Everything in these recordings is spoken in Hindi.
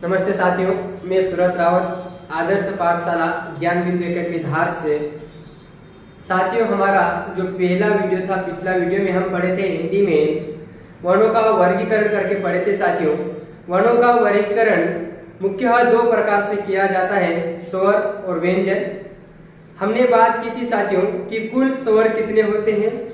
नमस्ते साथियों, मैं सूरत रावत आदर्श पाठशाला ज्ञान बिंदु एकेडमी धार से। साथियों, हमारा जो पहला वीडियो था, पिछला वीडियो में हम पढ़े थे हिंदी में वर्णों का वर्गीकरण करके पढ़े थे। साथियों, वर्णों का वर्गीकरण मुख्यतः दो प्रकार से किया जाता है, स्वर और व्यंजन। हमने बात की थी साथियों कि कुल स्वर कितने होते हैं,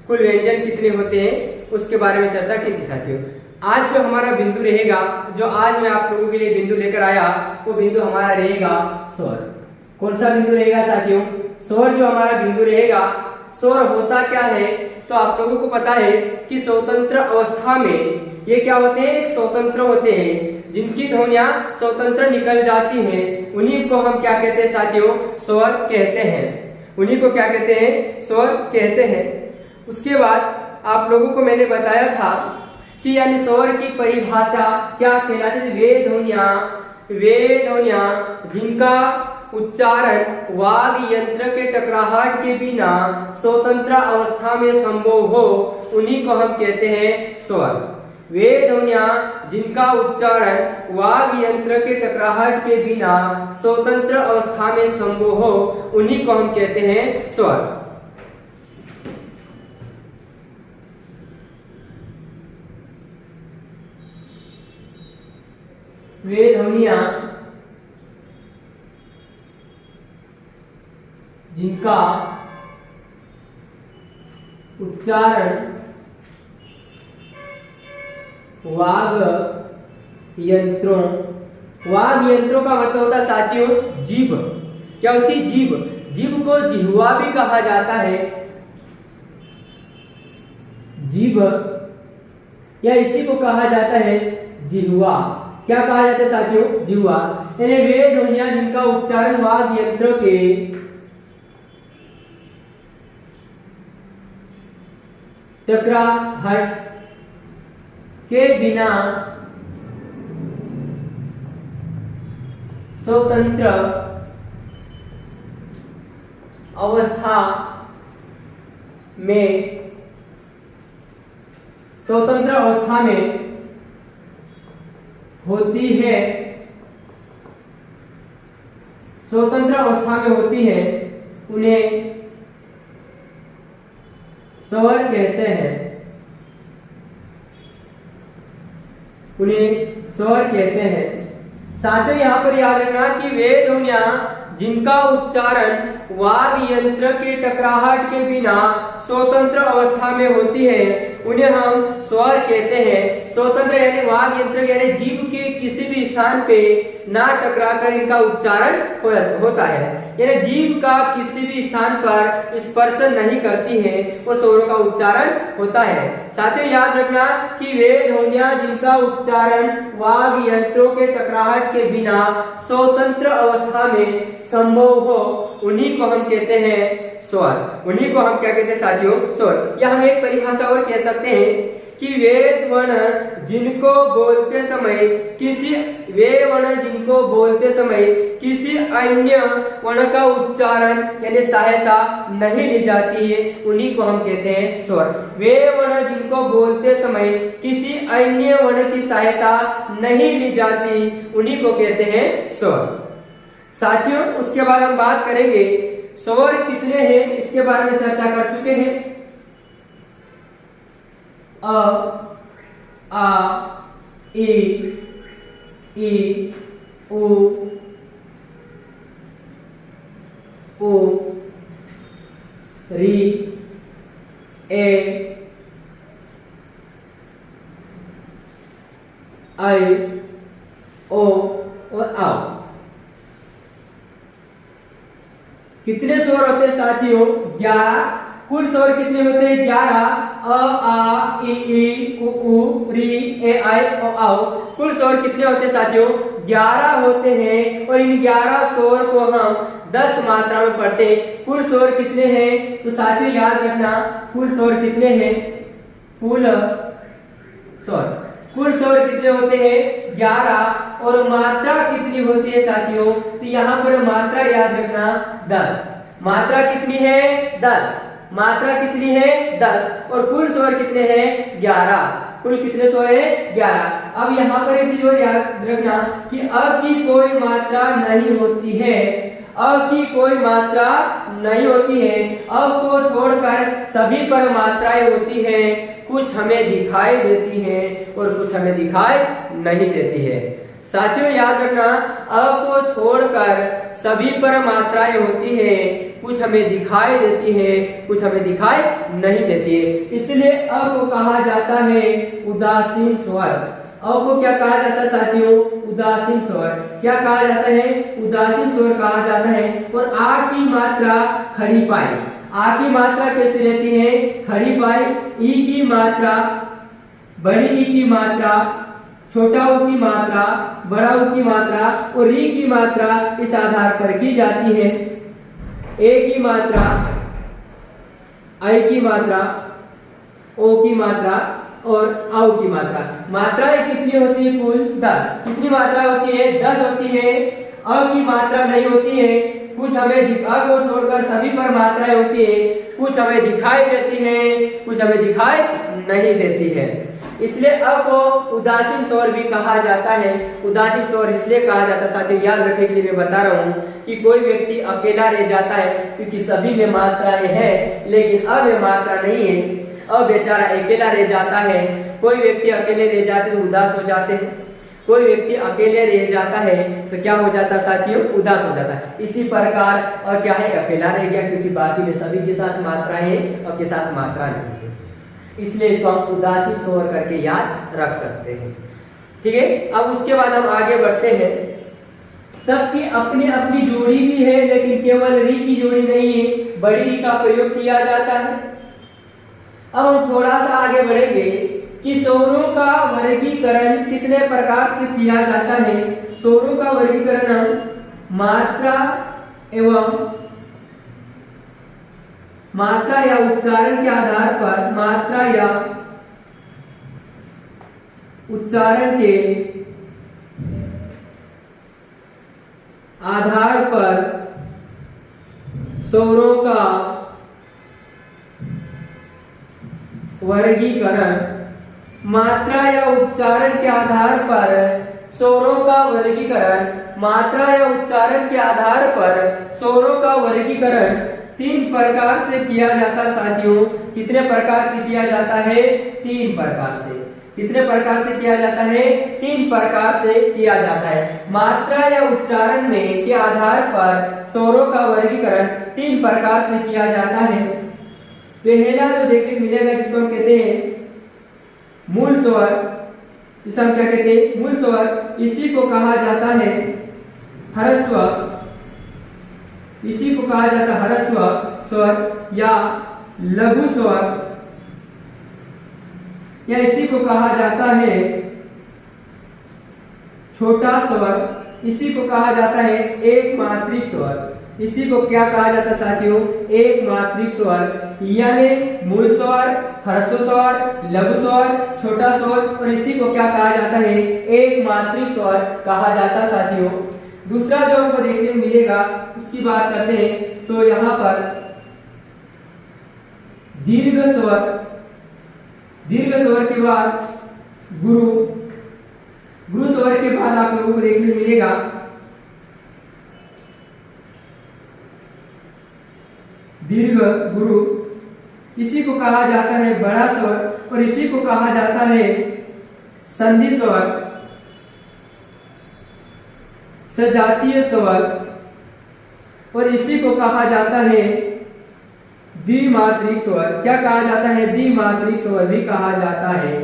कुल व्यंजन कितने होते हैं, उसके बारे में चर्चा की थी। साथियों, आज जो हमारा बिंदु रहेगा, जो आज मैं आप लोगों के लिए बिंदु लेकर आया, वो बिंदु हमारा रहेगा स्वर। कौन सा बिंदु रहेगा साथियों? स्वर जो हमारा बिंदु रहेगा। स्वर होता क्या है, तो आप लोगों को पता है कि स्वतंत्र अवस्था में ये क्या होते हैं, एक स्वतंत्र होते हैं, जिनकी ध्वनियां स्वतंत्र निकल जाती हैं, उन्हीं को हम क्या कहते हैं साथियों? स्वर कहते हैं। उन्हीं को क्या कहते हैं? स्वर कहते हैं। उसके बाद आप लोगों को मैंने बताया था कि यानी स्वर की परिभाषा क्या कहलाती है? वे ध्वनियां जिनका उच्चारण वाग यंत्र के टकराहट के बिना स्वतंत्र अवस्था में संभव हो, उन्हीं को हम कहते हैं स्वर। वे ध्वनियां जिनका उच्चारण वाग यंत्र के टकराहट के बिना स्वतंत्र अवस्था में संभव हो, उन्हीं को हम कहते हैं स्वर। वे ध्वनियां जिनका उच्चारण वाग यंत्रों का मतलब होता है साथियों जीभ। क्या होती है? जीभ। जीभ को जिह्वा भी कहा जाता है। जीभ या इसी को कहा जाता है जिह्वा। क्या कहा जाता है साथियों? जिह्वा। यानी वे ध्वनियां जिनका उच्चारण वाग यंत्र के टकराहट के बिना स्वतंत्र अवस्था में होती है, उन्हें स्वर कहते हैं। साथियों, यहाँ पर याद रखना कि वे ध्वनियां जिनका उच्चारण वाग यंत्र के टकराहट के बिना स्वतंत्र अवस्था में होती है, उन्हें हम स्वर कहते हैं। स्वतंत्र यानी वाग यंत्र यानी जीभ के किसी भी स्थान पे ना टकराकर इनका उच्चारण होता है, यानी जीभ का किसी भी स्थान पर स्पर्श नहीं करती है और स्वरों का उच्चारण होता है। साथियों, याद रखना कि वे ध्वनियां जिनका उच्चारण वाग यंत्रों के टकराहट के बिना स्वतंत्र अवस्था में संभव हो, उन्हीं को हम कहते हैं स्वर। उन्हीं को हम क्या कहते हैं साथियों? स्वर। या हम एक परिभाषा और कह सकते हैं कि वे वर्ण जिनको बोलते समय किसी अन्य वर्ण का उच्चारण यानी सहायता नहीं ली जाती है, उन्हीं को हम कहते हैं स्वर। वे वर्ण जिनको बोलते समय किसी अन्य वर्ण की सहायता नहीं ली जाती, उन्हीं को कहते हैं स्वर। साथियों, उसके बाद हम बात करेंगे स्वर कितने हैं, इसके बारे में चर्चा कर चुके हैं। अ, आ, ई, उ, री, ए, आई, ओ और आओ। कितने स्वर होते हैं साथियों? 11। कुल स्वर कितने होते हैं? 11। अ, आ, ई, उ, री, ए, आई और आओ। कुल स्वर कितने होते हैं साथियों? 11 होते हैं। और इन 11 स्वर को हम 10 मात्रा में पढ़ते हैं। कुल स्वर कितने हैं? तो साथियों याद रखना, कुल स्वर कितने हैं? कुल स्वर कितने होते हैं? 11। और मात्रा कितनी होती है साथियों? तो यहाँ पर मात्रा याद रखना 10। मात्रा कितनी है? 10। मात्रा कितनी है? 10। और कुल स्वर कितने हैं? 11। कुल कितने स्वर है 11। अब यहाँ पर एक चीज और याद रखना कि अ की कोई मात्रा नहीं होती है, अ की कोई मात्रा नहीं होती है। अ को छोड़कर सभी पर मात्राएं होती है, कुछ हमें दिखाई देती हैं और कुछ हमें दिखाई नहीं देती है। साथियों याद रखना, अ को छोड़कर सभी पर मात्राएं होती है, कुछ हमें दिखाई देती है, कुछ हमें दिखाई नहीं देती है। इसलिए अ को कहा जाता है उदासीन स्वर। अ को क्या कहा जाता है साथियों? उदासीन स्वर। क्या कहा जाता है? उदासीन स्वर कहा जाता है। और आ की मात्रा खड़ी पाई। आ की मात्रा कैसी रहती है? खड़ी पाई। ई की मात्रा, बड़ी ई की मात्रा, छोटा ऊ की मात्रा, बड़ा ऊ की मात्रा और री की मात्रा इस आधार पर की जाती है। ए की मात्रा, आई की मात्रा, ओ की मात्रा और औ की मात्रा। मात्राएं कितनी होती है? कुल 10। कितनी मात्रा होती है? 10 होती है। अ की मात्रा नहीं होती है, कुछ हमें अ को छोड़कर सभी पर मात्राएं होती है, कुछ हमें दिखाई देती है, कुछ हमें दिखाई नहीं देती है। इसलिए अ को उदासीन स्वर भी कहा जाता है। उदासीन स्वर इसलिए कहा जाता है साथियों, याद रखने के लिए मैं बता रहा हूँ कि कोई व्यक्ति अकेला रह जाता है क्योंकि सभी में मात्राएं है लेकिन अ में मात्रा नहीं है, अ बेचारा अकेला रह जाता है। कोई व्यक्ति अकेले रह जाते तो उदास हो जाते हैं, कोई व्यक्ति अकेले रह जाता है तो क्या हो जाता है साथियों? उदास हो जाता है। इसी प्रकार और क्या है? अकेला रह गया क्योंकि बाकी में सभी के साथ मात्रा है और के साथ मात्रा नहीं है, इसलिए इसको हम उदासीन स्वर करके याद रख सकते हैं। ठीक है, अब उसके बाद हम आगे बढ़ते हैं। सबकी अपनी अपनी जोड़ी भी है लेकिन केवल री की जोड़ी नहीं है, बड़ी री का प्रयोग किया जाता है। अब हम थोड़ा सा आगे बढ़ेंगे कि स्वरों का वर्गीकरण कितने प्रकार से किया जाता है। स्वरों का वर्गीकरण हम मात्रा या उच्चारण के आधार पर, मात्रा या उच्चारण के आधार पर स्वरों का वर्गीकरण, मात्रा या उच्चारण के आधार पर स्वरों का वर्गीकरण, मात्रा या उच्चारण के आधार पर स्वरों का वर्गीकरण 3 प्रकार से किया जाता है साथियों। कितने प्रकार से किया जाता है? 3 प्रकार से। कितने प्रकार से किया जाता है? 3 प्रकार से किया जाता है। मात्रा या उच्चारण में के आधार पर स्वरों का वर्गीकरण 3 प्रकार से किया जाता है। पहला जो देखने मिलेगा जिसको हम कहते हैं मूल स्वर, इसे हम क्या कहते हैं? मूल स्वर। इसी को कहा जाता है ह्रस्व, इसी को कहा जाता है ह्रस्व स्वर या लघु स्वर, या इसी को कहा जाता है छोटा स्वर, इसी को कहा जाता है एक मात्रिक स्वर। इसी को क्या कहा जाता है साथियों? एक मात्रिक स्वर, यानी मूल स्वर, ह्रस्व स्वर, लघु स्वर, छोटा स्वर, और इसी को क्या कहा जाता है? एक मात्रिक स्वर कहा जाता है साथियों। दूसरा जो हमको देखने को मिलेगा उसकी बात करते हैं तो यहाँ पर दीर्घ स्वर, दीर्घ स्वर के बाद गुरु, गुरु स्वर के बाद आप लोगों को देखने को मिलेगा दीर्घ गुरु, इसी को कहा जाता है बड़ा स्वर, और इसी को कहा जाता है संधि स्वर, सजातीय स्वर, और इसी को कहा जाता है द्विमात्रिक स्वर। क्या कहा जाता है? द्विमात्रिक स्वर भी कहा जाता है।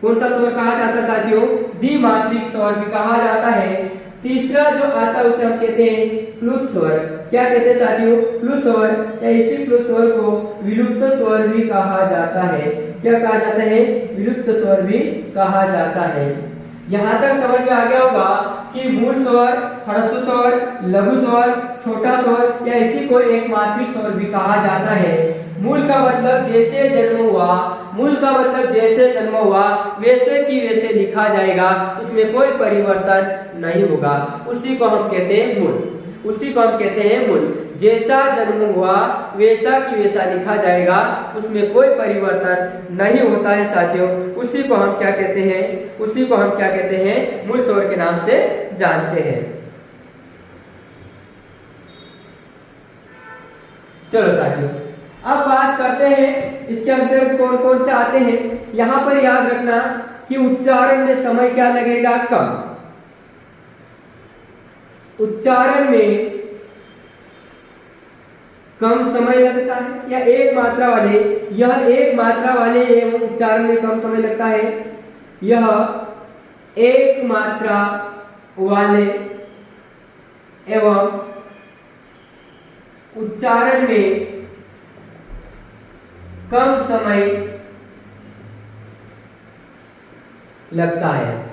कौन सा स्वर कहा जाता है साथियों? द्विमात्रिक स्वर भी कहा जाता है। तीसरा जो आता है उसे हम कहते हैं प्लुत स्वर। क्या कहते हैं साथियों? प्लुत स्वर, या इसी प्लुत स्वर को विलुप्त स्वर भी कहा जाता है। क्या कहा जाता है? विलुप्त स्वर भी कहा जाता है। यहाँ तक समझ में आ गया होगा कि मूल स्वर, ह्रस्व स्वर, लघु स्वर, छोटा स्वर, या इसी को एक मात्रिक स्वर भी कहा जाता है। मूल का मतलब जैसे जन्म हुआ, मूल का मतलब जैसे जन्म हुआ वैसे की वैसे लिखा जाएगा, उसमें कोई परिवर्तन नहीं होगा, उसी को हम कहते हैं मूल। उसी को हम कहते हैं मूल। जैसा जन्म हुआ वैसा की वैसा लिखा जाएगा, उसमें कोई परिवर्तन नहीं होता है साथियों। उसी को हम क्या कहते हैं, उसी को हम क्या कहते हैं, मूल स्वर के नाम से जानते हैं। चलो साथियों, अब बात करते हैं इसके अंतर्गत कौन कौन से आते हैं। यहां पर याद रखना कि उच्चारण में समय क्या लगेगा, कम। उच्चारण में कम समय लगता है, या एक मात्रा वाले, यह एक मात्रा वाले एवं उच्चारण में कम समय लगता है। यह एक मात्रा वाले एवं उच्चारण में कम समय लगता है।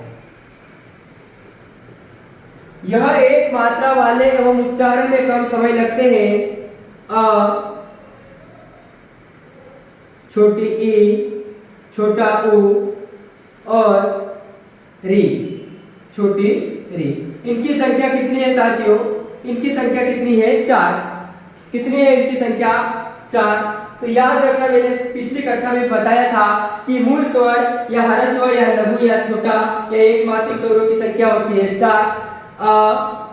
यह एक मात्रा वाले एवं उच्चारण में कम समय लगते हैं। अ, छोटी ई, छोटा ऊ और री, छोटी री। इनकी संख्या कितनी है साथियों, इनकी संख्या कितनी है, 4। कितनी है इनकी संख्या, 4। तो याद रखना, मैंने पिछली कक्षा में बताया था कि मूल स्वर या हर्ष स्वर या लघु या छोटा या एक मात्रिक स्वरों की संख्या होती है 4। अ,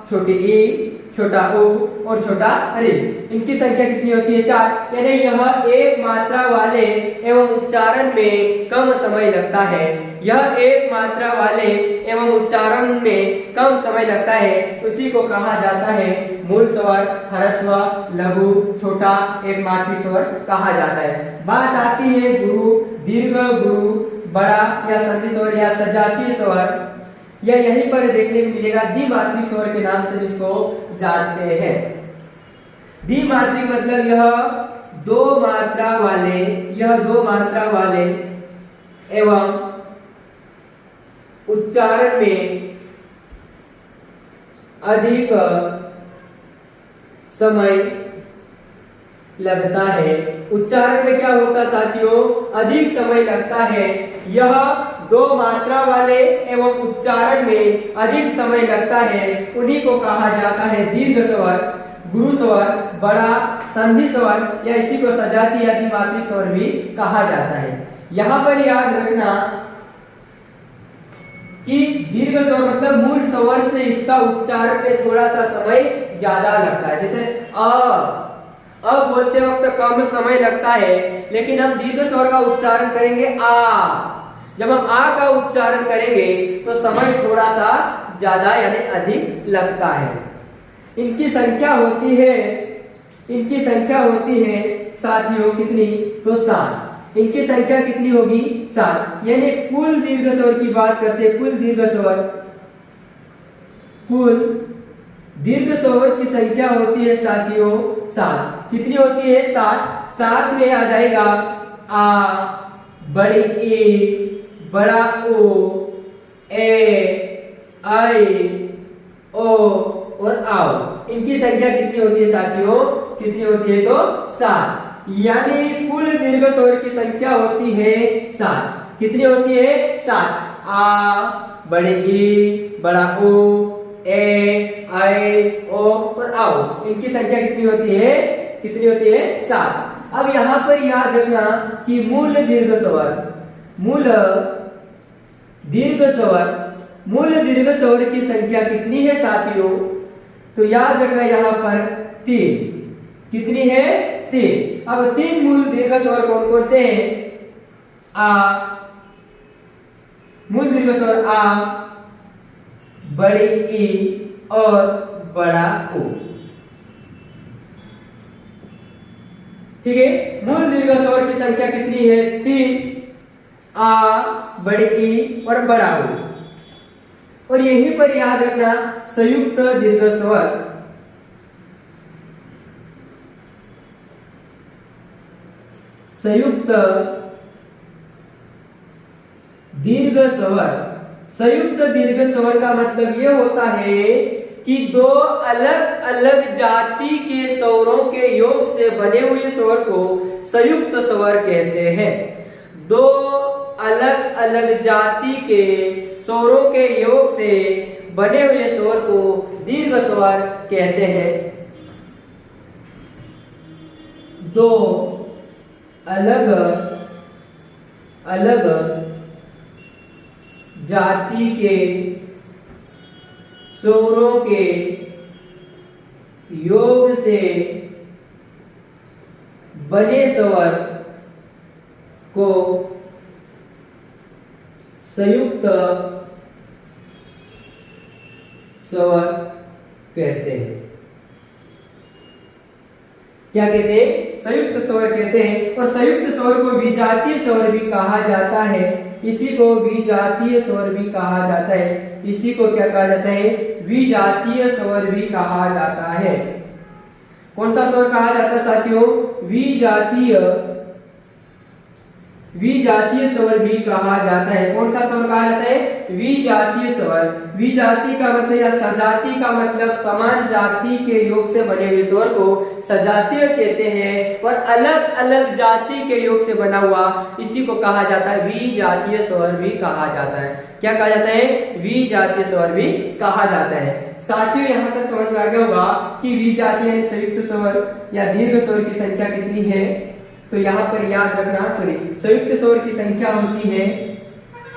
छोटी ई, छोटा ऊ और छोटा री, इनकी संख्या कितनी होती है, 4। यानी यह एक मात्रा वाले एवं उच्चारण में कम समय लगता है। यह एक मात्रा वाले एवं उच्चारण में कम समय लगता है, उसी को कहा जाता है मूल स्वर, ह्रस्व, लघु, छोटा, एक मात्रिक स्वर कहा जाता है। बात आती है गुरु, दीर्घ, गुरु, बड़ा या संधि स्वर या सजातीय स्वर, यह यहीं पर देखने को मिलेगा। द्विमात्रिक स्वर के नाम से इसको जानते हैं। द्विमात्रिक मतलब यह दो मात्रा वाले, यह दो मात्रा वाले एवं उच्चारण में अधिक समय लगता है। उच्चारण में क्या होता साथियों, अधिक समय लगता है। यह दो मात्रा वाले एवं उच्चारण में अधिक समय लगता है, उन्हीं को कहा जाता है दीर्घ स्वर, गुरु स्वर, बड़ा, संधि स्वर या इसी को सजातीय या द्विमात्रिक स्वर भी कहा जाता है। यहां पर याद रखना कि दीर्घ स्वर मतलब मूल स्वर से इसका उच्चारण में थोड़ा सा समय ज्यादा लगता है। जैसे अ बोलते वक्त कम समय लगता है, लेकिन हम दीर्घ स्वर का उच्चारण करेंगे आ। जब हम आ का उच्चारण करेंगे तो समय थोड़ा सा ज्यादा यानी अधिक लगता है। इनकी संख्या होती है, इनकी संख्या होती है साथियों कितनी, तो 7। इनकी संख्या कितनी होगी, 7। यानी कुल दीर्घ स्वर की बात करते हैं, कुल दीर्घ स्वर, कुल दीर्घ स्वर की संख्या होती है साथियों 7। कितनी होती है, 7। 7 में आ जाएगा आ, बड़ी ई, बड़ा ओ, ए, आई, ओ और आओ। इनकी संख्या कितनी होती है साथियों, कितनी होती है, तो 7। यानी कुल दीर्घ स्वर की संख्या होती है 7। कितनी होती है, 7। आ, बड़े ई, बड़ा ओ, ए, आई, ओ और आओ। इनकी संख्या कितनी होती है, कितनी होती है, 7। अब यहां पर याद रखना कि मूल दीर्घ स्वर, मूल दीर्घ स्वर, मूल दीर्घ स्वर की संख्या कितनी है साथियों, तो याद रखना यहां पर 3। कितनी है, 3। अब 3 मूल दीर्घ स्वर कौन कौन से हैं, आ, मूल दीर्घ स्वर आ, बड़ी ई और बड़ा ओ। ठीक है, मूल दीर्घ स्वर की संख्या कितनी है, 3। आ, बड़ी ई और बड़ा ओ। और यहीं पर याद रखना संयुक्त दीर्घ स्वर, संयुक्त दीर्घ स्वर। संयुक्त दीर्घ स्वर का मतलब यह होता है कि दो अलग अलग जाति के स्वरों के योग से बने हुए स्वर को संयुक्त स्वर कहते हैं। दो अलग अलग जाति के स्वरों के योग से बने हुए स्वर को दीर्घ स्वर कहते हैं। दो अलग अलग जाति के स्वरों के योग से बने स्वर को संयुक्त स्वर कहते हैं। क्या कहते हैं? संयुक्त स्वर कहते हैं। और संयुक्त स्वर को विजातीय स्वर भी कहा जाता है। इसी को विजातीय स्वर भी कहा जाता है। इसी को क्या कहा जाता है? विजातीय स्वर भी कहा जाता है। कौन सा स्वर कहा जाता है साथियों? विजातीय स्वर भी कहा जाता है। कौन सा स्वर कहा जाता है? विजातीय स्वर। विजाति का मतलब या सजाति का मतलब समान जाति के योग से बने हुए स्वर को सजातीय कहते हैं। और अलग अलग जाति के योग से बना हुआ इसी को कहा जाता है विजातीय स्वर भी कहा जाता है। क्या कहा जाता है? विजातीय स्वर भी कहा जाता है। साथियों यहाँ तक समझ में आ गया होगा कि विजातीय यानी संयुक्त स्वर या दीर्घ स्वर की संख्या कितनी है। तो यहाँ पर याद रखना, संयुक्त स्वर की संख्या होती है,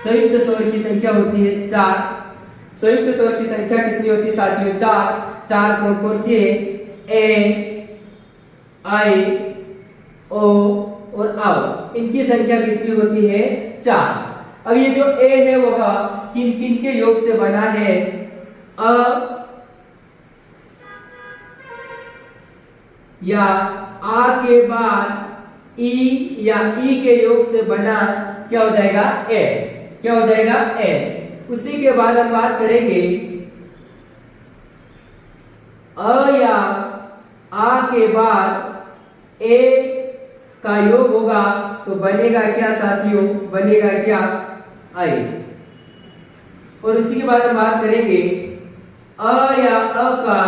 संयुक्त स्वर की संख्या होती है 4। संयुक्त स्वर की संख्या कितनी होती है साथियों? 4। 4 कौन कौन सी है? ए, आई, ओ और आओ। इनकी संख्या कितनी होती है? 4। अब ये जो ए है वह किन किन के योग से बना है? अ या आ के बाद ई या ई के योग से बना क्या हो जाएगा? ए। क्या हो जाएगा? ए। उसी के बाद हम बात करेंगे अ या आ के बाद ए का योग होगा तो बनेगा क्या साथियों? बनेगा क्या? आई। और उसी के बाद हम बात करेंगे अ या अ का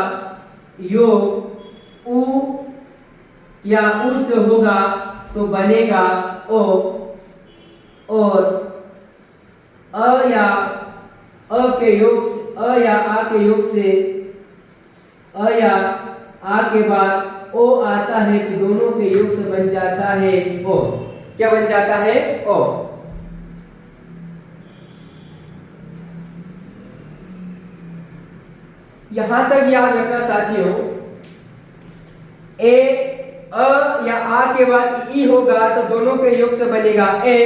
योग उ या उ से होगा तो बनेगा ओ। और अ या आ के योग से अ या आ के बाद ओ आता है तो दोनों के योग से बन जाता है ओ। क्या बन जाता है? ओ। यहां तक याद रखना साथियों, ए अ या आ के बाद ई होगा तो दोनों के योग से बनेगा ए।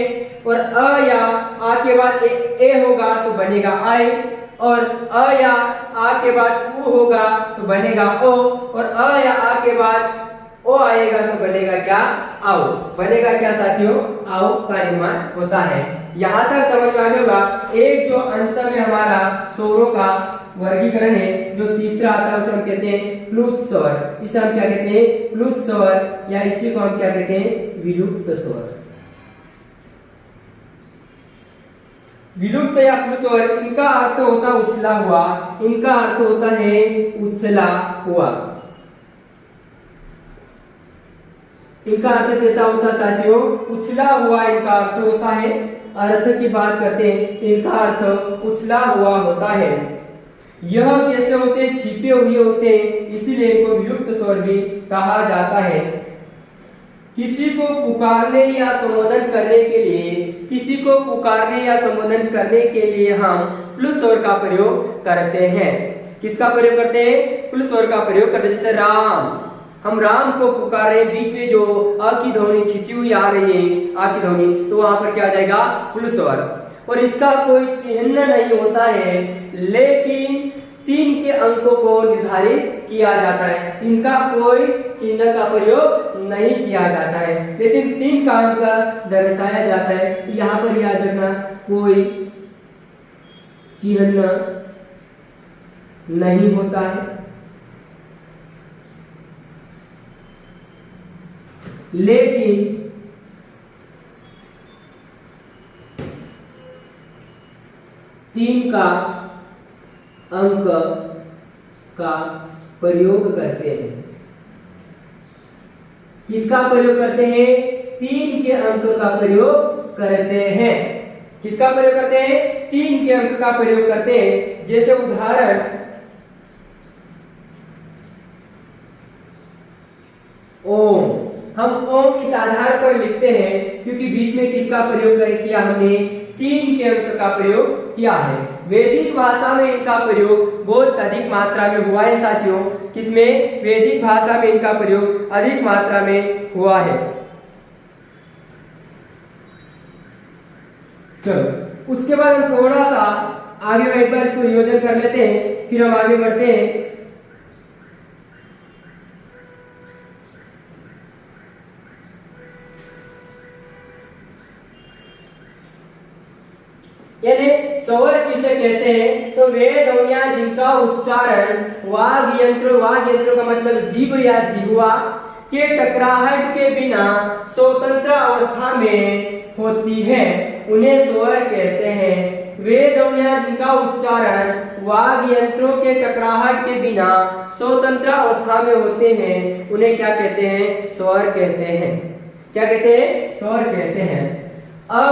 और अ या आ के बाद ए होगा तो बनेगा आई। और अ या आ के बाद उ होगा तो बनेगा ओ। और अ या आ के बाद ओ आएगा तो बनेगा क्या? आओ। बनेगा क्या साथियों? आओ का निर्माण होता है। यहाँ तक समझ में आ गया होगा। एक जो अंत में हमारा स्वरों का वर्गीकरण है, जो तीसरा आता है उसे हम कहते हैं प्लुत स्वर। इसे हम क्या कहते हैं? प्लुत स्वर, या इसी को हम क्या कहते हैं? विलुप्त स्वर। विलुप्त या प्लुत स्वर, इनका अर्थ होता है उछला हुआ। इनका अर्थ होता है उछला हुआ। इनका अर्थ कैसा होता है साथियों? उछला हुआ इनका अर्थ होता है। अर्थ की बात करते हैं, इनका अर्थ उछला हुआ होता है। यह कैसे होते हैं? छिपे हुए होते हैं, इसीलिए इनको विलुप्त स्वर भी कहा जाता है। किसी को पुकारने या संबोधन करने के लिए, किसी को पुकारने या संबोधन करने के लिए हम प्लुत स्वर का प्रयोग करते हैं। किसका प्रयोग करते हैं? प्लुत स्वर का प्रयोग करते हैं। जैसे राम, हम राम को पुकार रहे, बीच में जो अ की ध्वनि खिंची हुई आ रही है, आ की ध्वनि, तो वहां पर क्या आ जाएगा? प्लुत स्वर। और इसका कोई चिन्ह नहीं होता है, लेकिन 3 के अंकों को निर्धारित किया जाता है। इनका कोई चिन्ह का प्रयोग नहीं किया जाता है, लेकिन 3 का अंक दर्शाया जाता है। यहाँ पर याद रखना, कोई चिन्ह नहीं होता है, लेकिन तीन का अंक का प्रयोग करते हैं। किसका प्रयोग करते हैं? 3 के अंक का प्रयोग करते हैं। किसका प्रयोग करते हैं? 3 के के अंक का प्रयोग करते हैं। जैसे उदाहरण ओम, हम ओम इस आधार पर लिखते हैं क्योंकि बीच में किसका प्रयोग किया हमने, 3 के अंक का प्रयोग किया है। वैदिक भाषा में इनका प्रयोग बहुत अधिक मात्रा में हुआ है साथियों। किसमें, वैदिक भाषा में इनका प्रयोग अधिक मात्रा में हुआ है। चलो उसके बाद हम थोड़ा सा आगे एक बार इसको योजन कर लेते हैं, फिर हम आगे बढ़ते हैं। यानी स्वर किसे कहते हैं, तो वे ध्वनियां जिनका उच्चारण वाग यंत्र का मतलब जीभ या जिह्वा के टकराहट के बिना स्वतंत्र अवस्था में होती है, उन्हें स्वर कहते हैं। वे ध्वनियां जिनका उच्चारण वाग यंत्रों के टकराहट के बिना स्वतंत्र अवस्था में होते हैं, उन्हें क्या कहते हैं, स्वर कहते हैं। क्या कहते हैं, स्वर कहते हैं। अ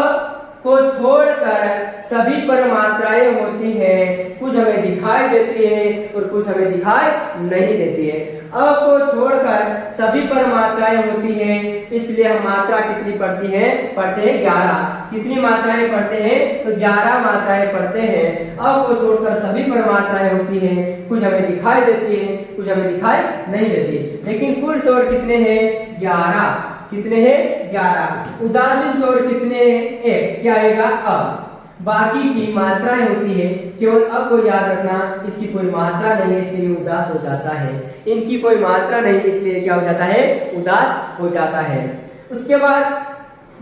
को छोड़कर सभी पर मात्राएं होती हैं, कुछ हमें दिखाई देती है और कुछ हमें दिखाई नहीं देती है। अ को छोड़कर सभी पर मात्राएं होती हैं, इसलिए हम मात्रा कितनी पढ़ते हैं 11। कितनी मात्राएं पढ़ते हैं, तो 11 मात्राएं पढ़ते हैं। अ को छोड़कर सभी पर मात्राएं होती हैं, कुछ हमें दिखाई देती है, कुछ हमें दिखाई नहीं देती, लेकिन कुल स्वर कितने हैं, 11। कितने हैं, 11। उदासीन स्वर कितने हैं, 1। क्या आएगा, अ। बाकी की मात्राएं होती है, केवल अ को याद रखना, इसकी कोई मात्रा नहीं है इसलिए उदास हो जाता है। इनकी कोई मात्रा नहीं इसलिए क्या हो जाता है, उदास हो जाता है। उसके बाद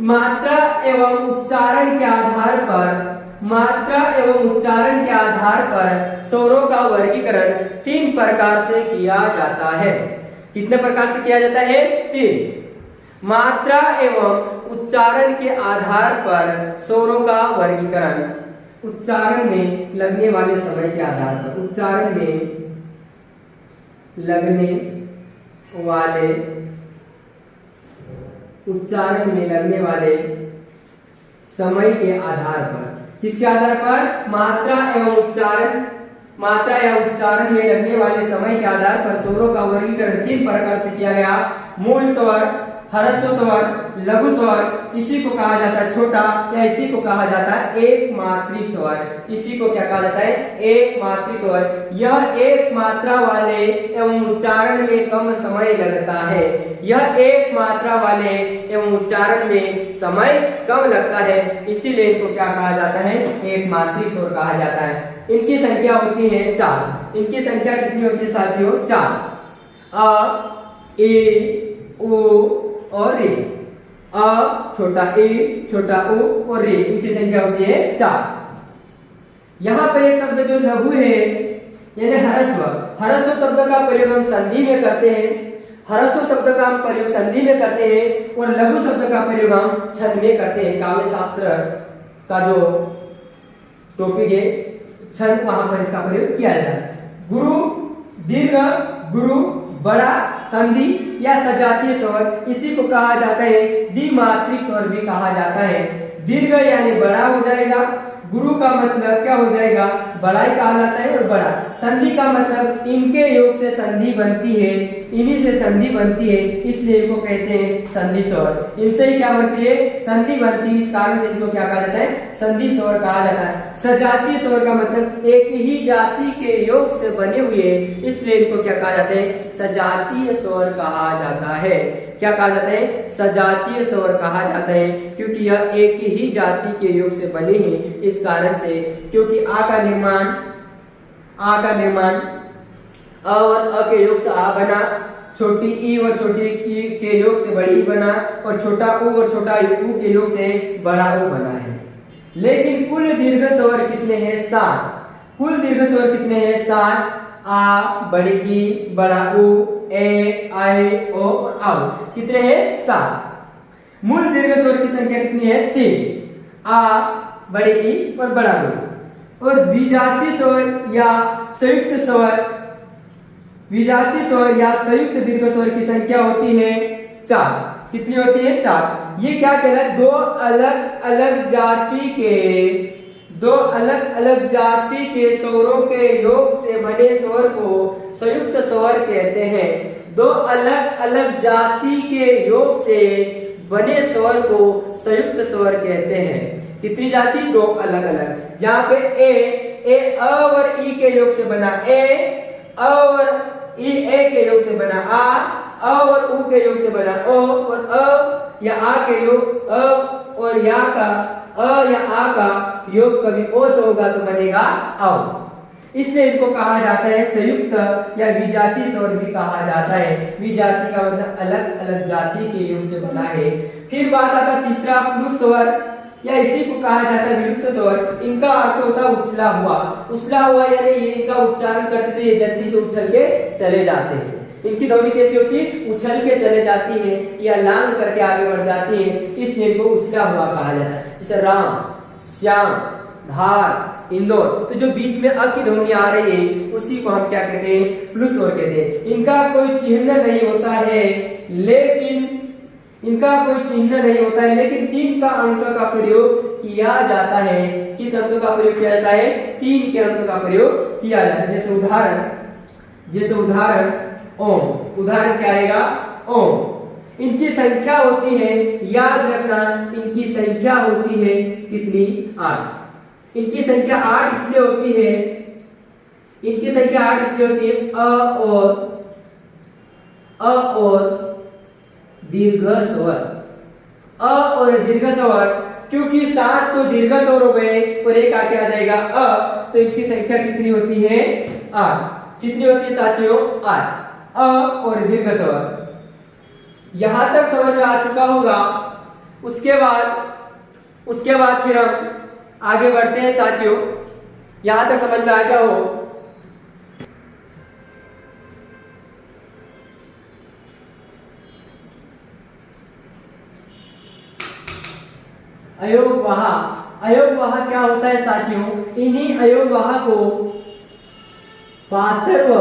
मात्रा एवं उच्चारण के आधार पर स्वरों का वर्गीकरण 3 प्रकार से किया जाता है। कितने प्रकार से किया जाता है, 3। मात्रा एवं उच्चारण के आधार पर स्वरों का वर्गीकरण, उच्चारण में लगने वाले समय के आधार पर, उच्चारण में लगने वाले समय के आधार पर, किसके आधार पर, मात्रा या उच्चारण में लगने वाले समय के आधार पर स्वरों का वर्गीकरण 3 प्रकार से किया गया। मूल स्वर, ह्रस्व स्वर, लघु स्वर, इसी को कहा जाता है छोटा, या इसी को कहा जाता है एक मात्रिक स्वर। इसी को क्या कहा जाता है, एक मात्रिक स्वर। यह एक मात्रा वाले एवं उच्चारण में कम समय लगता है। यह एक मात्रा वाले एवं उच्चारण में समय कम लगता है, इसीलिए इनको क्या कहा जाता है, एक मात्रिक स्वर कहा जाता है। इनकी संख्या होती है 4। इनकी संख्या कितनी होती है साथियों, 4। अ, ए, ओ और रे। अ, छोटा ए, छोटा ओ और रे, इनकी संख्या होती है 4। यहाँ पर एक शब्द जो लघु है यानी ह्रस्व शब्द का प्रयोग हम संधि में करते हैं। ह्रस्व शब्द का हम प्रयोग संधि में करते हैं और लघु शब्द का प्रयोग हम छंद में करते हैं। काव्य शास्त्र का जो टॉपिक है छंद, वहां पर इसका प्रयोग किया जाता है। गुरु, दीर्घ, गुरु, बड़ा, संधि या सजातीय स्वर, इसी को कहा जाता है द्विमात्रिक स्वर भी कहा जाता है। दीर्घ यानी बड़ा हो जाएगा, गुरु का मतलब क्या हो जाएगा, बड़ा ही कहलाता है और बड़ा। संधि का मतलब इनके योग से संधि बनती है, इन्हीं से संधि बनती है, इसलिए इनको कहते हैं संधि स्वर। इनसे ही क्या बनती है, संधि बनती है, इस कारण से इनको क्या कहा जाता है, संधि स्वर कहा जाता है। सजातीय स्वर का मतलब एक ही जाति के योग से बने हुए, इसलिए इनको क्या कहा जाता है, सजातीय स्वर कहा जाता है। क्या कहा जाता है, सजातीय स्वर कहा जाता है, क्योंकि यह एक ही जाति के योग से बने हैं। इस कारण से, क्योंकि आ का निर्माण अ और अ के योग से आ बना, छोटी ई और छोटी ई के योग से बड़ी ई बना, और छोटा उ और छोटा उ के योग से बड़ा उ बना है। लेकिन कुल दीर्घ स्वर कितने हैं, 7। कुल दीर्घ स्वर कितने हैं, 7। आ, बड़ी ई, बड़ा उ, ए, आई, ओ और औ, कितने हैं, 7। मूल दीर्घ स्वर की संख्या कितनी है, 3। आ, बड़ी ई और बड़ा उ। और द्विजाति स्वर या संयुक्त दीर्घ स्वर की संख्या होती है 4। कितनी होती है, 4। ये क्या कहलाता है, दो अलग अलग जाति के दो अलग अलग जाति के स्वरों के योग से बने स्वर को संयुक्त स्वर कहते हैं। दो अलग अलग जाति के योग से बने स्वर को संयुक्त स्वर कहते हैं। कितनी जाति? दो अलग अलग। जहाँ पे ए अ और ई के योग से बना ए, अ और ई ए के योग से बना आ, अ और उ के योग से बना ओ, और अ या आ के योग अ और या का अ या आ का योग कभी ओ से होगा तो बनेगा औ। इसलिए इनको कहा जाता है संयुक्त या विजाति स्वर भी कहा जाता है। विजाति का मतलब अलग अलग जाति के योग से बना है। फिर बात आता तीसरा प्लुत स्वर, या इसी को कहा जाता है विलुप्त स्वर। इनका अर्थ होता है उछला हुआ। उछला हुआ यानी ये इनका उच्चारण करते ये जल्दी से उछल के चले जाते हैं। इनकी ध्वनि कैसी होती है? उछल के चले जाती है या लांग करके आगे बढ़ जाती है, इसलिए इनको उछला हुआ कहा जाता है। जैसे राम, श्याम, धार, इंदौर, तो जो बीच में अ की ध्वनि आ रही है उसी को हम क्या कहते हैं? प्लुत स्वर कहते हैं। इनका कोई चिन्ह नहीं होता है, लेकिन तीन का अंक का प्रयोग किया जाता है। किस अंक का प्रयोग किया जाता है? तीन के अंक का प्रयोग किया जाता है। जैसे उदाहरण ओम, उदाहरण क्या आएगा? ओम। इनकी संख्या होती है, याद रखना, इनकी संख्या होती है कितनी? 8। इनकी संख्या 8 इसलिए होती है, अ और दीर्घ स्वर, अ और दीर्घ स्वर, क्योंकि 7 तो दीर्घ स्वर हो गए और एक आके आ जाएगा अ, तो इनकी संख्या कितनी होती है? 8। कितनी होती है साथियों? 8। अ और दीर्घ स्वर। यहां तक समझ में आ चुका होगा। उसके बाद फिर हम आगे बढ़ते हैं साथियों। यहां तक समझ में आ गया हो? अयोगवाह क्या होता है साथियों? इन्हीं अयोगवाह को पार्श्व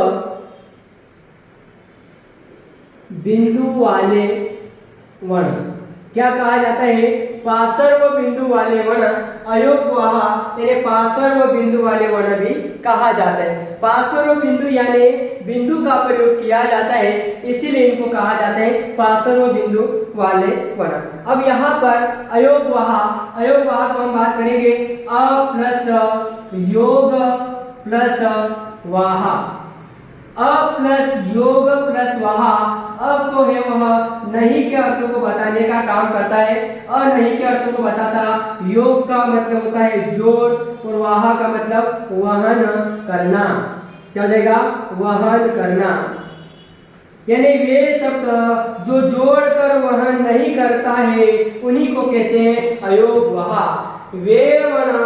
बिंदु वाले वर्ण क्या कहा जाता है? पार्श्व बिंदु वाले वर्ण अयोगवाह यानी पार्श्व बिंदु वाले वर्ण भी कहा जाता है। पार्श्व बिंदु यानी बिंदु का प्रयोग किया जाता है, इसीलिए इनको कहा जाता है पार्श्व बिंदु वाले वर्ण। अब यहाँ पर अयोगवाह को हम बात करेंगे अ प्लस योग प्लस वाह। अ प्लस योग प्लस वाह, अब को है वह नहीं के अर्थों को बताने का काम करता है। अ नहीं के अर्थों को बताता, योग का मतलब होता है जोड़ और वाह का मतलब वहन करना। क्या हो जाएगा? वहन करना। यानी वे शब्द जो जोड़कर वहन नहीं करता है उन्हीं को कहते हैं अयोगवाह। वे वर्ण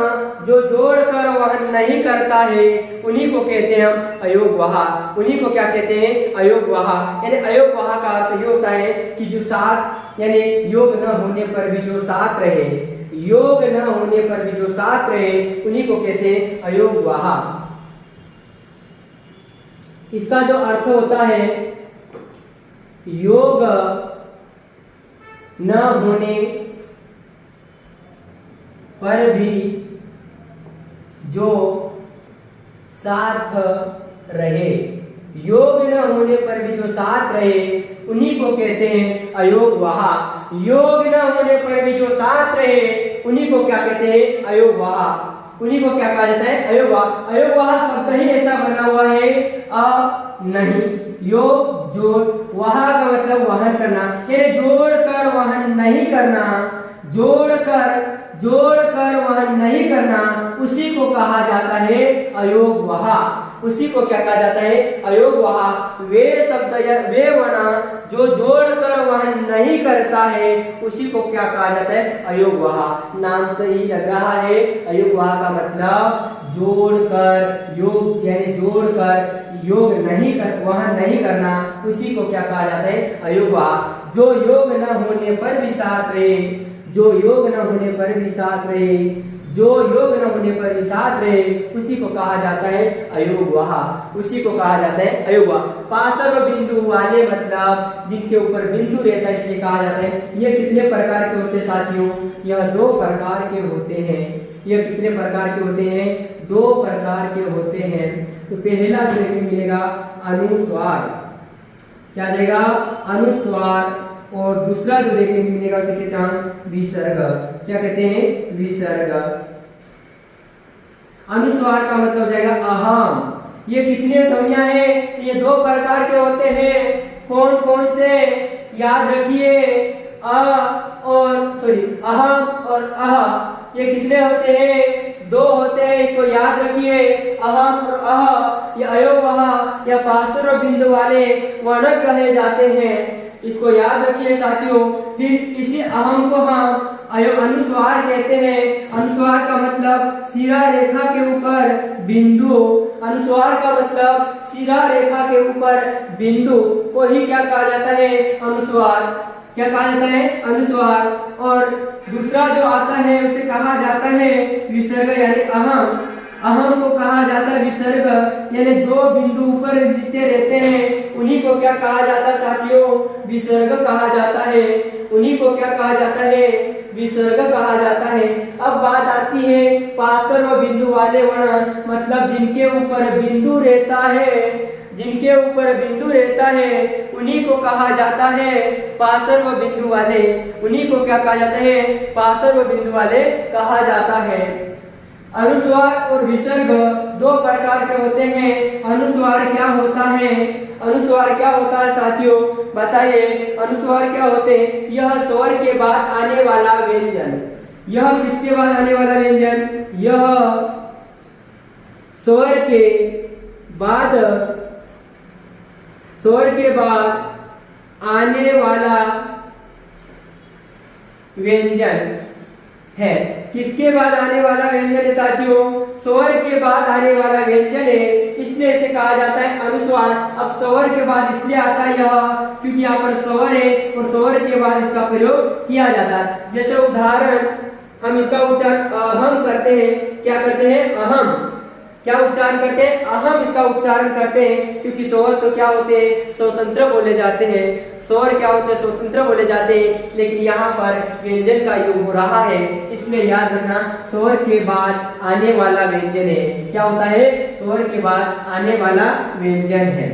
जो जोड़कर वहन नहीं करता है उन्हीं को कहते हैं हम अयोगवाह। उन्हीं को क्या कहते हैं? अयोगवाह। यानी अयोगवाह का अर्थ ये होता है कि जो साथ यानी योग न होने पर भी जो साथ रहे, योग न होने पर भी जो साथ रहे उन्हीं को कहते हैं अयोगवाह। इसका जो अर्थ होता है योग न होने पर भी जो साथ रहे, योग न होने पर भी जो साथ रहे उन्हीं को कहते हैं अयोगवाह। योग न होने पर भी जो साथ रहे उन्हीं को क्या कहते हैं? अयोगवाह। उन्हीं को क्या कहा जाता है? अयोगवाह। अयोगवाह शब्द ही ऐसा बना हुआ है अ नहीं, योग जोड़, वाह का मतलब वहन करना, यानी जोड़कर वहन नहीं करना, जोड़कर वहन नहीं करना, उसी को कहा जाता है अयोगवाह। उसी को क्या कहा जाता है? अयोगवाह। वे शब्द या वे वर्ण जो जोड़कर वहन नहीं करता है उसी को क्या कहा जाता है? अयोगवाह। नाम से ही लग रहा है अयोगवाह का मतलब जोड़कर योग यानी जोड़कर योग नहीं कर वहन नहीं करना, उसी को क्या कहा जाता है? अयोगवाह। जो योग न होने पर भी साथ रहे, जो योग न होने पर भी साथ रहे, जो योग न होने पर भी साथ रहे उसी को कहा जाता है अयोगवाह। उसी को कहा जाता है अयोगवाह। पार्श्व बिंदु वाले मतलब जिनके ऊपर बिंदु रहता है इसलिए कहा जाता है। ये कितने प्रकार के होते हैं साथियों? यह 2 प्रकार के होते हैं। यह कितने प्रकार के होते हैं? 2 प्रकार के होते हैं। तो पहला जो देखने मिलेगा अनुस्वार, क्या आ जाएगा? अनुस्वार। और दूसरा जो देखने को मिलेगा उसे कहते हैं विसर्ग। क्या कहते हैं? विसर्ग। अनुस्वार का मतलब हो जाएगा अहम। ये कितने ध्वनियां हैं? ये 2 प्रकार के होते हैं। कौन कौन से? याद रखिए, अहम और अह। ये कितने होते हैं? 2 होते हैं। इसको याद रखिए, अहम और अह। ये अयोवह या पार्श्व बिंदु वाले वर्ण कहे जाते हैं। इसको याद रखिए साथियों। फिर इसी अहम को हम अनुस्वार कहते हैं। अनुस्वार का मतलब शिरा रेखा के ऊपर बिंदु। अनुस्वार का मतलब शिरा रेखा के ऊपर बिंदु को ही क्या कहा जाता है? अनुस्वार। क्या कहा जाता है? अनुस्वार। और दूसरा जो आता है उसे कहा जाता है विसर्ग यानी अहम। अहम को कहा जाता है विसर्ग, यानी 2 बिंदु ऊपर नीचे रहते हैं, उन्हीं को क्या कहा जाता है साथियों? विसर्ग कहा जाता है। उन्हीं को क्या कहा जाता है? विसर्ग कहा जाता है। अब बात आती है पार्श्व बिंदु वाले वर्ण, मतलब जिनके ऊपर बिंदु रहता है, जिनके ऊपर बिंदु रहता है उन्हीं को कहा जाता है पार्श्व बिंदु वाले। उन्हीं को क्या कहा जाता है? पार्श्व बिंदु वाले कहा जाता है। अनुस्वार और विसर्ग 2 प्रकार के होते हैं। अनुस्वार क्या होता है? अनुस्वार क्या होता है साथियों? बताइए, अनुस्वार क्या होते हैं? यह स्वर के बाद आने वाला व्यंजन। यह किसके बाद आने वाला व्यंजन? यह स्वर के बाद आने वाला व्यंजन है। किसके बाद आने वाला व्यंजन है साथियों? स्वर के बाद आने वाला व्यंजन है, इसलिए इसे कहा जाता है अनुस्वार। अब स्वर के बाद इसलिए आता है यह क्योंकि यहाँ पर स्वर है और स्वर के बाद इसका प्रयोग किया जाता है। जैसे उदाहरण, हम इसका उच्चारण अहम करते हैं। क्या करते हैं? अहम। क्या उच्चारण करते हैं? अहम इसका उच्चारण करते हैं, क्योंकि स्वर तो क्या होते हैं? स्वतंत्र बोले जाते हैं। स्वर क्या होते हैं? स्वतंत्र बोले जाते हैं, लेकिन यहाँ पर व्यंजन का योग हो रहा है, इसलिए याद रखना स्वर के बाद आने वाला व्यंजन है। क्या होता है? स्वर के बाद आने वाला व्यंजन है।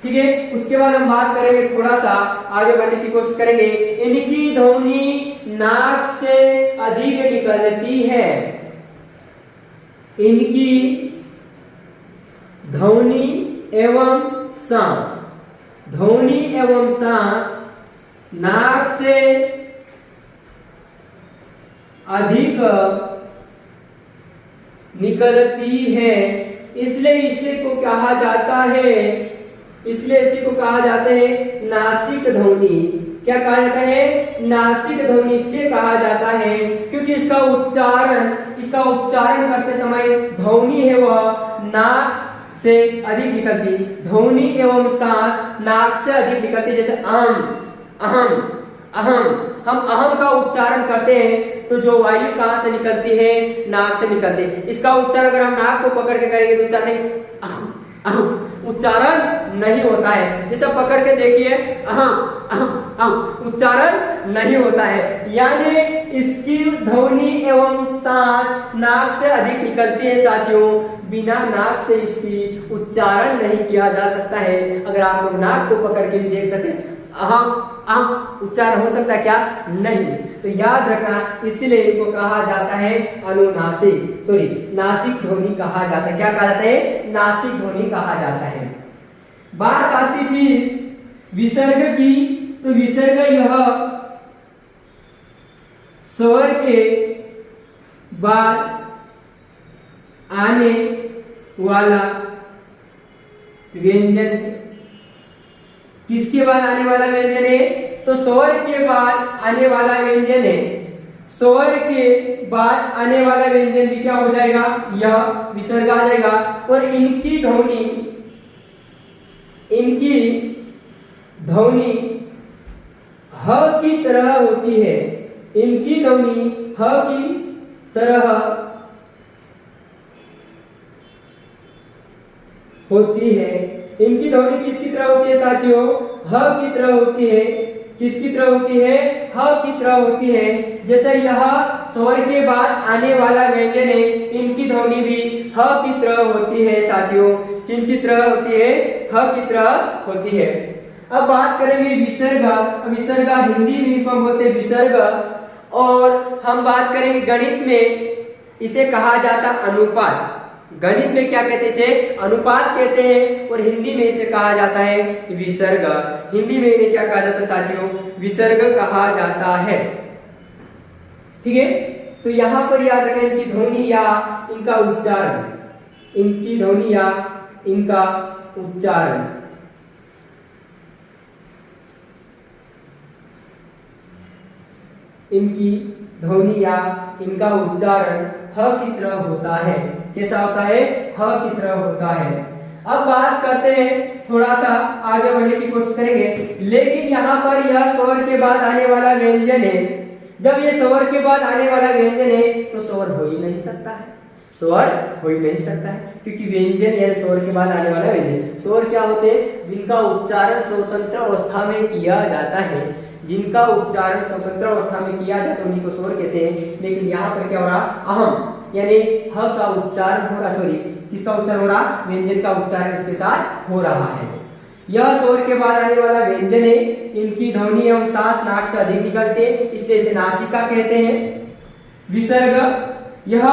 ठीक है, उसके बाद हम बात करेंगे, थोड़ा सा आगे बढ़ने की कोशिश करेंगे। इनकी ध्वनि नाक से अधिक निकलती है। इनकी ध्वनि एवं सांस, ध्वनि एवं सांस नाक से अधिक निकलती है, इसलिए इसे को कहा जाता है, इसलिए इसी को कहा जाता है नासिक ध्वनि। क्या कहा जाता है? नासिक ध्वनि इसलिए कहा जाता है क्योंकि इसका उच्चारण करते समय ध्वनि है वह नाक से अधिक निकलती। ध्वनि एवं सांस नाक से अधिक निकलती। जैसे अहम, अहम, अहम। हम अहम का उच्चारण करते हैं तो जो वायु कहाँ से निकलती है? नाक से निकलती है। इसका उच्चारण अगर हम नाक को पकड़ के करेंगे तो उच्चारण अहम, अहम उच्चारण नहीं होता है। जैसे पकड़ के देखिए, अहम, अहम, अहम उच्चारण नहीं होता है। यानी इसकी ध्वनि एवं सांस नाक से अधिक निकलती है साथियों। बिना नाक से इसकी उच्चारण नहीं किया जा सकता है। अगर आप लोग नाक को पकड़ के भी देख सकते हैं, अहम, अहम उच्चारण हो सकता है क्या? नहीं। तो याद रखना, इसलिए इनको कहा जाता है अनुनासिक, नासिक ध्वनि कहा जाता है। क्या कहा जाता है? नासिक ध्वनि कहा जाता है। बात आती फिर विसर्ग की, तो विसर्ग यह स्वर के बाद आने वाला व्यंजन। किसके बाद आने वाला व्यंजन है? तो स्वर के बाद आने वाला व्यंजन है। स्वर के बाद आने वाला व्यंजन भी क्या हो जाएगा? यह विसर्ग आ जाएगा। और इनकी ध्वनि ह की तरह होती है। इनकी ध्वनि ह की तरह होती है। इनकी ध्वनि किसकी तरह होती है साथियों? ह की तरह होती है। किसकी तरह होती है? ह की तरह होती है। जैसे यह स्वर के बाद आने वाला व्यंजन है, इनकी ध्वनि भी ह की तरह होती है साथियों। किनकी तरह होती है? ह की तरह होती है। अब बात करेंगे विसर्ग। विसर्ग हिंदी में इनको हम बोलते हैं विसर्ग, और हम बात करेंगे गणित में इसे कहा जाता अनुपात। गणित में क्या कहते हैं? इसे अनुपात कहते हैं, और हिंदी में इसे कहा जाता है विसर्ग। हिंदी में इन्हें क्या कहा जाता है साथियों? विसर्ग कहा जाता है। ठीक है, तो यहां पर याद रखें इनकी ध्वनि या इनका उच्चारण, इनकी ध्वनि या इनका उच्चारण। इनकी ध्वनि या इनका उच्चारण ह की तरह होता है। कैसा होता है? ह की तरह होता है। अब बात करते हैं, थोड़ा सा आगे बढ़ने की कोशिश करेंगे, लेकिन यहाँ पर यह स्वर के बाद आने वाला व्यंजन है। जब ये स्वर के बाद आने वाला व्यंजन है तो स्वर हो ही नहीं सकता है, स्वर हो ही नहीं सकता है, क्योंकि व्यंजन या स्वर के बाद आने वाला व्यंजन। स्वर क्या होते हैं? जिनका उच्चारण स्वतंत्र अवस्था में किया जाता है, जिनका उच्चारण स्वतंत्र अवस्था में किया जाता है उन्हीं को स्वर कहते हैं। लेकिन यहाँ पर क्या हो रहा? अहम यानी ह का उच्चारण हो रहा, सॉरी किसका उच्चारण हो रहा? व्यंजन का उच्चारण इसके साथ हो रहा है। यह स्वर के बाद आने वाला व्यंजन है, इनकी ध्वनि एवं सांस नाक से अधिक निकलते हैं, इसलिए इसे नासिका कहते हैं। विसर्ग यह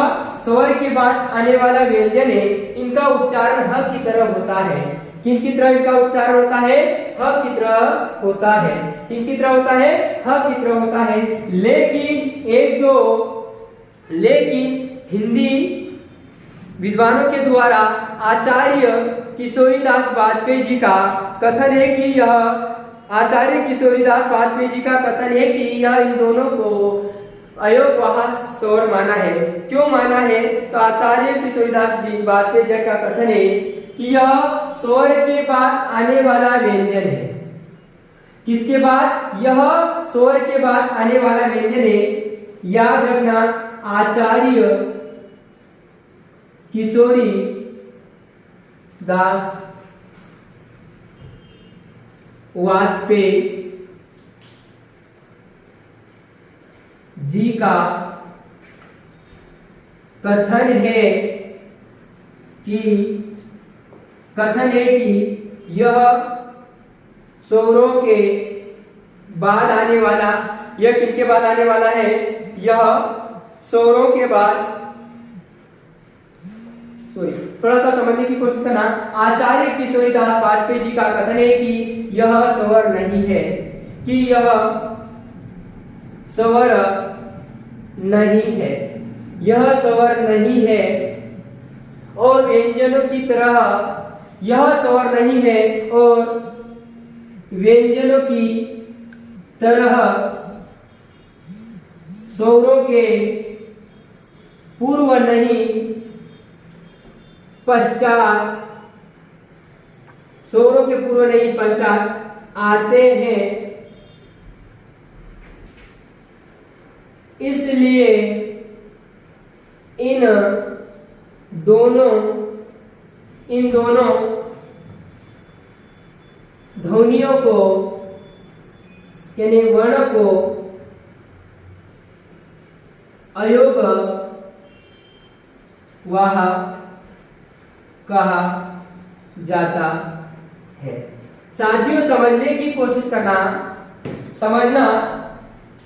स्वर के बाद आने वाला व्यंजन है, इनका उच्चारण ह की तरह होता है। किनकी तरह इनका उच्चारण होता है? ह की तरह होता है। किनकी तरह होता है? ह की तरह होता है। लेकिन हिंदी विद्वानों के द्वारा आचार्य किशोरीदास वाजपेयी जी का कथन है कि यह आचार्य किशोरीदास वाजपेयी जी का कथन है कि यह इन दोनों को अयोगवाह स्वर माना है। क्यों माना है? तो आचार्य किशोरीदास जी वाजपेयी जी का कथन है कि यह स्वर के बाद आने वाला व्यंजन है। किसके बाद? यह स्वर के बाद आने वाला व्यंजन है। याद रखना, आचार्य किशोरी दास वाजपेयी जी का कथन है कि यह स्वरों के बाद आने वाला, यह किनके बाद आने वाला है? यह स्वरों के बाद, थोड़ा सा समझने की कोशिश करना। आचार्य किशोरीदास वाजपेयी जी का कथन है कि यह स्वर नहीं है, कि यह स्वर नहीं है, यह स्वर नहीं है, और व्यंजनों की तरह यह स्वर नहीं है, और व्यंजनों की तरह स्वरों के पूर्व नहीं पश्चात, स्वरों के पूर्व नहीं पश्चात आते हैं। इसलिए इन दोनों ध्वनियों को यानी वर्ण को अयोगवाह कहा जाता है। साथियों, समझने की कोशिश करना, समझना,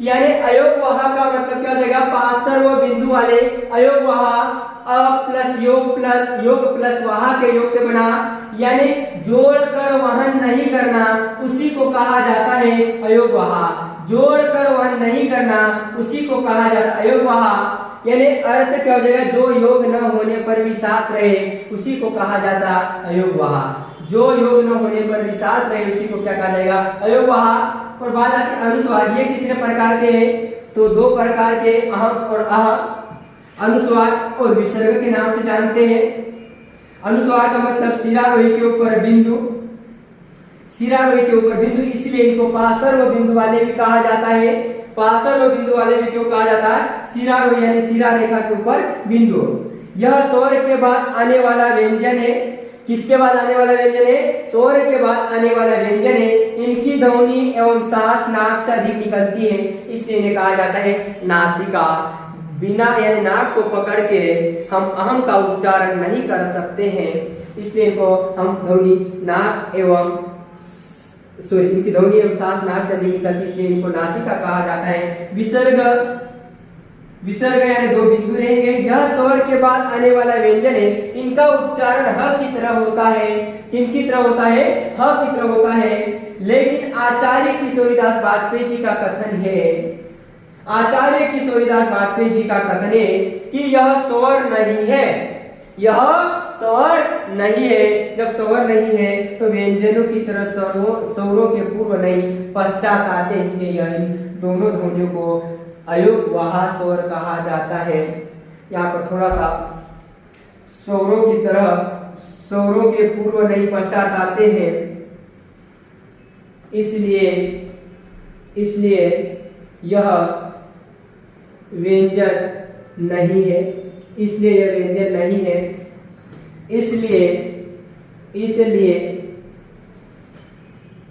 यानी अयोगवाह का मतलब क्या हो जाएगा? पास्तर व बिंदु वाले अयोगवाह, अ प्लस योग प्लस वाह के योग से बना, यानी जोड़कर वहन नहीं करना, उसी को कहा जाता है अयोगवाह। जोड़कर वहन नहीं करना उसी को कहा जाता है अयोगवाह। यानी अर्थ क्या हो जाएगा? जो योग न होने पर भी साथ रहे उसी को कहा जाता अयोगवाह। जो योग न होने पर भी साथ रहे उसी को क्या कहा जाएगा? अयोगवाह। और बात आती है अनुस्वार। ये कितने प्रकार के हैं? तो दो प्रकार के, अहम और अह। अनुस्वार और विसर्ग के नाम से जानते हैं। अनुस्वार का मतलब शिरारोही के ऊपर बिंदु, शिरारोही के ऊपर बिंदु, इसलिए इनको पासर व बिंदु वाले भी कहा जाता है। पासर व बिंदु वाले भी क्यों कहा जाता है? शिरारोही यानी शिरा रेखा के ऊपर बिंदु। यह स्वर के बाद आने वाला व्यंजन है। किसके बाद आने वाला व्यंजन है? स्वर के बाद आने वाला व्यंजन है। इनकी ध्वनि एवं सांस नाक से अधिक निकलती है, इसलिए इन्हें कहा जाता है नासिका। बिना यानी नाक को पकड़ के हम अहम का उच्चारण नहीं कर सकते हैं, इसलिए इनको हम ध्वनि नाक एवं इनकी ध्वनि एवं सांस नाक से नहीं निकलती, इसलिए इनको नासिका कहा जाता है। विसर्ग यानी दो बिंदु रहेंगे। यह स्वर के बाद आने वाला व्यंजन है, इनका उच्चारण ह की तरह होता है। किनकी तरह होता है? ह की तरह होता है। लेकिन आचार्य किशोरीदास वाजपेयी जी का कथन है, आचार्य किशोरीदास वाजपेयी जी का कथन है कि यह स्वर नहीं है, यह स्वर नहीं है। जब स्वर नहीं है तो व्यंजनों की तरह स्वरों के पूर्व नहीं पश्चात आते, इसलिए यह इन दोनों ध्वनियों को अयोगवाह स्वर कहा जाता है। यहाँ पर थोड़ा सा स्वरों की तरह स्वरों के पूर्व नहीं पश्चात आते हैं, इसलिए यह व्यंजन नहीं है, इसलिए यह व्यंजन नहीं है। इसलिए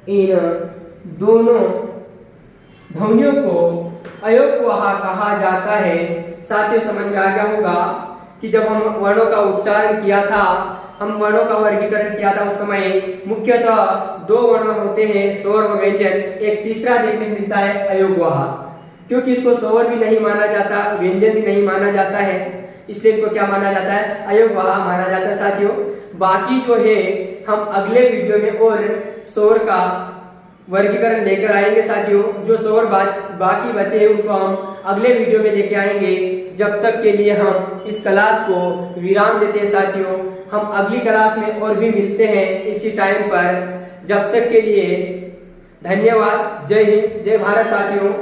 इन दोनों ध्वनियों को अयोगवाह कहा जाता है। साथियों समझ में आ गया होगा कि जब हम वर्णों का उच्चारण किया था, हम वर्णों का वर्गीकरण किया था, उस समय मुख्यतः दो वर्ण होते हैं, स्वर और व्यंजन। एक तीसरा देखने को मिलता है अयोगवाह, क्योंकि इसको स्वर भी नहीं माना जाता, व्यंजन भी नहीं माना जाता है, इसलिए इनको क्या माना जाता है? अयोगवाह माना जाता है। साथियों बाकी जो है हम अगले वीडियो में और स्वर का वर्गीकरण लेकर आएंगे। साथियों जो स्वर बाकी बचे हैं उनको हम अगले वीडियो में लेके आएंगे। जब तक के लिए हम इस क्लास को विराम देते हैं। साथियों हम अगली क्लास में और भी मिलते हैं इसी टाइम पर। जब तक के लिए धन्यवाद। जय हिंद, जय भारत। साथियों